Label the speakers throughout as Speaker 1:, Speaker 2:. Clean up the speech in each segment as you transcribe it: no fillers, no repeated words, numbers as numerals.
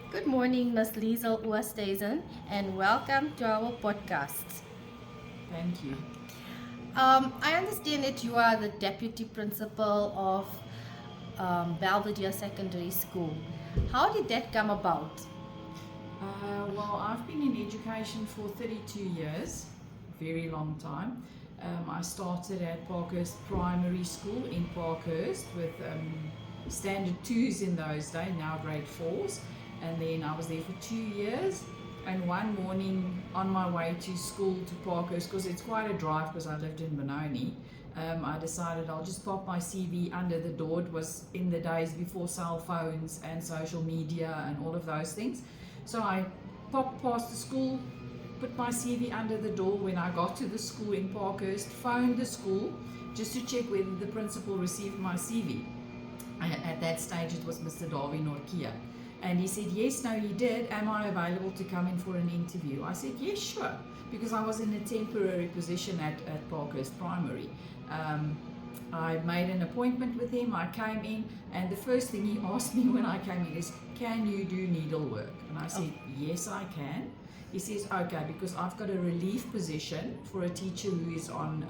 Speaker 1: Good morning, Ms. Liesel Oosthuizen, and welcome to our podcast.
Speaker 2: Thank you.
Speaker 1: I understand that you are the deputy principal of Belvedere Secondary School. How did that come about?
Speaker 2: Well, I've been in education for 32 years, very long time. I started at Parkhurst Primary School in Parkhurst with standard twos in those days, now grade fours. And then I was there for 2 years. And one morning on my way to school to Parkhurst, because it's quite a drive because I lived in Benoni, I decided I'll just pop my CV under the door. It was in the days before cell phones and social media and all of those things. So I popped past the school, put my CV under the door. When I got to the school in Parkhurst, phoned the school just to check whether the principal received my CV. At that stage, it was Mr. Darwin Norkia. And he said, yes, no, he did. Am I available to come in for an interview? I said, yes, sure, because I was in a temporary position at Parkhurst Primary. I made an appointment with him. I came in, and the first thing he asked me when I came in is, can you do needlework? And I said, yes, I can. He says, okay, because I've got a relief position for a teacher who is on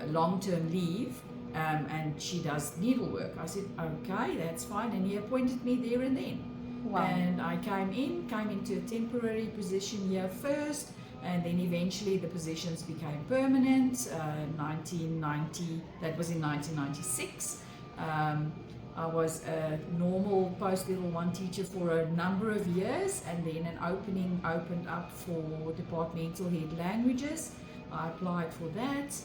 Speaker 2: long-term leave, and she does needlework. I said, okay, that's fine. And he appointed me there and then.
Speaker 1: Wow.
Speaker 2: And I came into a temporary position here first, and then eventually the positions became permanent. 1990, that was in 1996. I was a normal post-level 1 teacher for a number of years, and then an opening opened up for departmental head languages. I applied for that,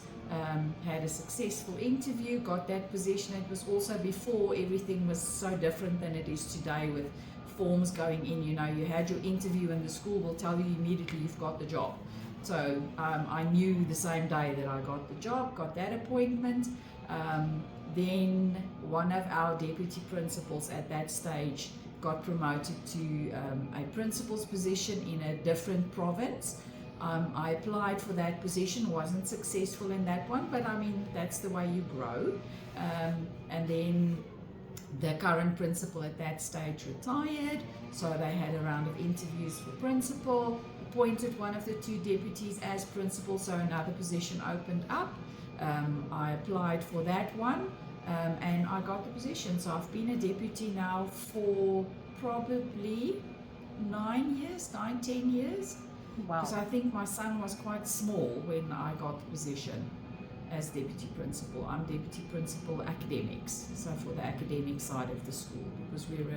Speaker 2: had a successful interview, got that position. It was also before everything was so different than it is today with forms going in. You know, you had your interview and the school will tell you immediately you've got the job. So I knew the same day that I got the job, got that appointment. Then one of our deputy principals at that stage got promoted to a principal's position in a different province. I applied for that position, wasn't successful in that one, but I mean, that's the way you grow. And then the current principal at that stage retired, so they had a round of interviews for principal, appointed one of the two deputies as principal, so another position opened up. I applied for that one, and I got the position. So I've been a deputy now for probably 10 years.
Speaker 1: Wow.
Speaker 2: Because I think my son was quite small when I got the position as deputy principal. I'm deputy principal academics, so for the academic side of the school, because we're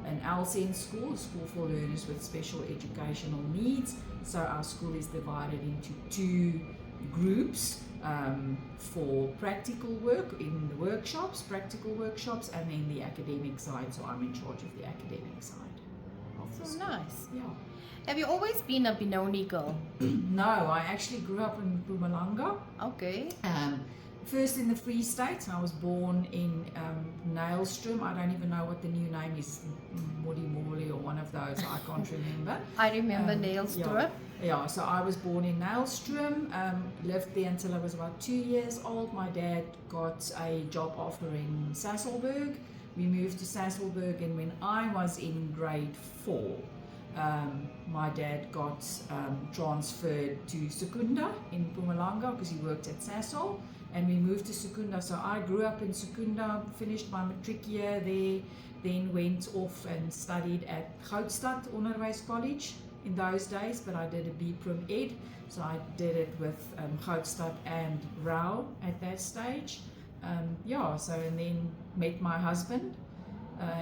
Speaker 2: an LSEN school, a school for learners with special educational needs. So our school is divided into two groups for practical work in the workshops, practical workshops, and then the academic side. So I'm in charge of the academic side of the
Speaker 1: So
Speaker 2: school.
Speaker 1: nice.
Speaker 2: Yeah.
Speaker 1: Have you always been a Benoni girl?
Speaker 2: No, I actually grew up in Mpumalanga.
Speaker 1: Okay.
Speaker 2: First in the Free State. I was born in Nailstrom. I don't even know what the new name is, Modimoli or one of those. I can't remember.
Speaker 1: I remember Nailstrom.
Speaker 2: Yeah, so I was born in Nailstrom, lived there until I was about 2 years old. My dad got a job offer in Sasolburg. We moved to Sasolburg, and when I was in grade 4, my dad got transferred to Secunda in Mpumalanga because he worked at Sasol, and we moved to Secunda. So I grew up in Secunda, finished my matric year there, then went off and studied at Goudstad Onderwys College in those days, but I did a B.Prim Ed, so I did it with Goudstad and Rau at that stage. And then met my husband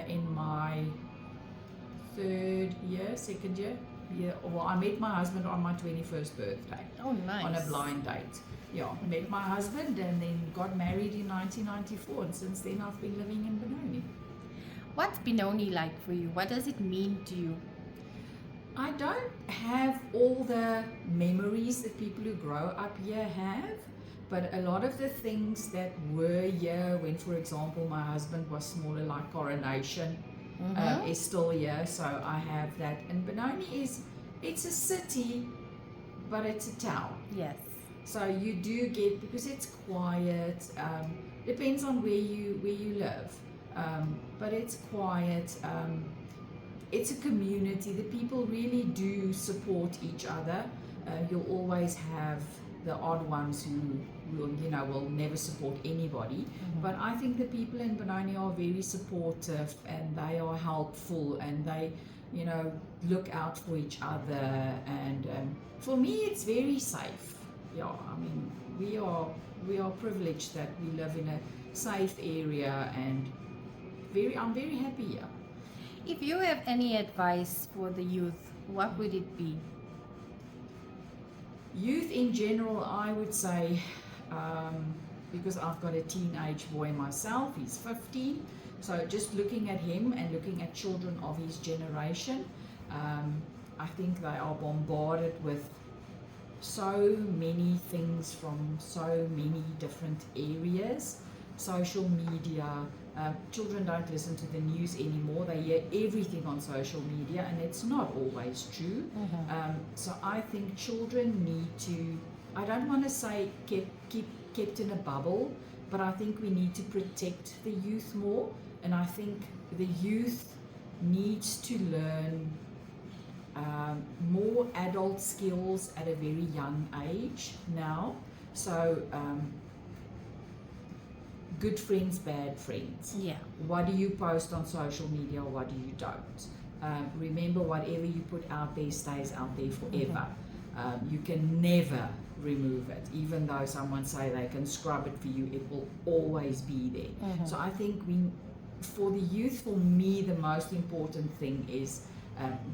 Speaker 2: in my second year. Well, I met my husband on my 21st birthday.
Speaker 1: Oh, nice.
Speaker 2: On a blind date. Yeah, met my husband and then got married in 1994, and since then I've been living in Benoni.
Speaker 1: What's Benoni like for you? What does it mean to you?
Speaker 2: I don't have all the memories that people who grow up here have, but a lot of the things that were here when, for example, my husband was smaller, like Coronation, is still here, so I have that. And Benoni it's a city, but it's a town.
Speaker 1: Yes.
Speaker 2: So you do get, because it's quiet, depends on where you live, but it's quiet. it's a community. The people really do support each other. You'll always have the odd ones who will never support anybody. But I think the people in Benoni are very supportive, and they are helpful, and they look out for each other. And for me, it's very safe. Yeah, I mean, we are privileged that we live in a safe area, and I'm very happy here.
Speaker 1: If you have any advice for the youth, what would it be?
Speaker 2: Youth in general, I would say, because I've got a teenage boy myself, he's 15, so just looking at him and looking at children of his generation, I think they are bombarded with so many things from so many different areas. Social media, children don't listen to the news anymore. They hear everything on social media, and it's not always true. So I think children need to, I don't want to say kept in a bubble, but I think we need to protect the youth more. And I think the youth needs to learn more adult skills at a very young age now. So good friends, bad friends.
Speaker 1: Yeah.
Speaker 2: What do you post on social media, what do you don't? Remember, whatever you put out there stays out there forever. You can never remove it. Even though someone say they can scrub it for you, it will always be there. So I think for the youth, for me, the most important thing is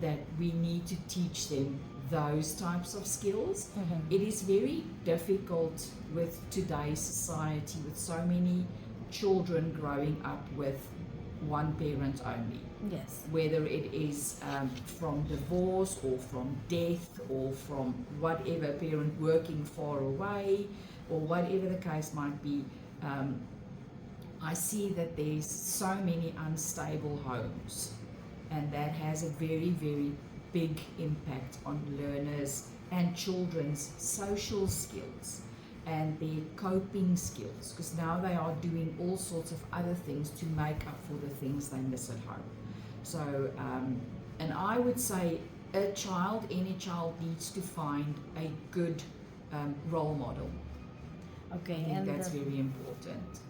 Speaker 2: that we need to teach them those types of skills. It is very difficult with today's society, with so many children growing up with one parent only.
Speaker 1: Yes.
Speaker 2: Whether it is from divorce or from death or from whatever, parent working far away or whatever the case might be, I see that there's so many unstable homes, and that has a very, very big impact on learners and children's social skills and their coping skills, because now they are doing all sorts of other things to make up for the things they miss at home. So, and I would say any child needs to find a good role model.
Speaker 1: Okay,
Speaker 2: I think
Speaker 1: and
Speaker 2: that's very important.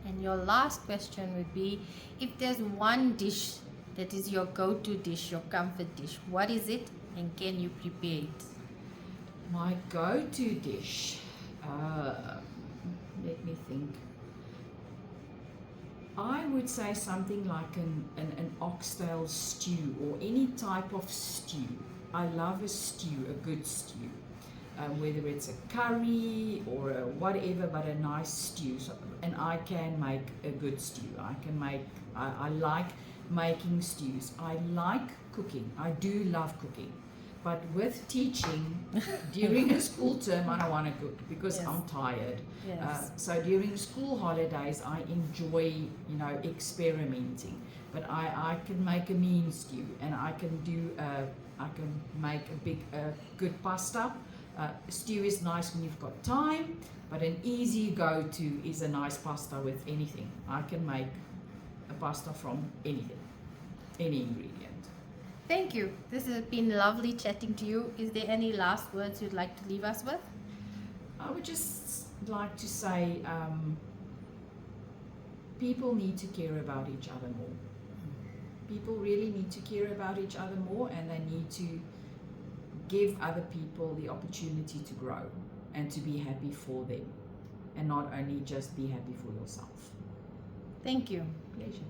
Speaker 1: And your last question would be, if there's one dish that is your go-to dish, your comfort dish, what is it, and can you prepare it?
Speaker 2: My go-to dish, let me think. I would say something like an oxtail stew, or any type of stew. I love a stew, a good stew. Whether it's a curry or a whatever, but a nice stew. So, and I can make a good stew. I like making stews. I like cooking. I do love cooking. But with teaching, during a school term, I don't want to cook because
Speaker 1: Yes.
Speaker 2: I'm tired.
Speaker 1: Yes.
Speaker 2: So during school holidays, I enjoy, experimenting. But I can make a mean stew, and I can make a good pasta. Stew is nice when you've got time, but an easy go-to is a nice pasta with anything. I can make a pasta from anything, any ingredient.
Speaker 1: Thank you. This has been lovely chatting to you. Is there any last words you'd like to leave us with?
Speaker 2: I would just like to say people need to care about each other more. People really need to care about each other more, and they need to give other people the opportunity to grow and to be happy for them, and not only just be happy for yourself.
Speaker 1: Thank you.
Speaker 2: Pleasure.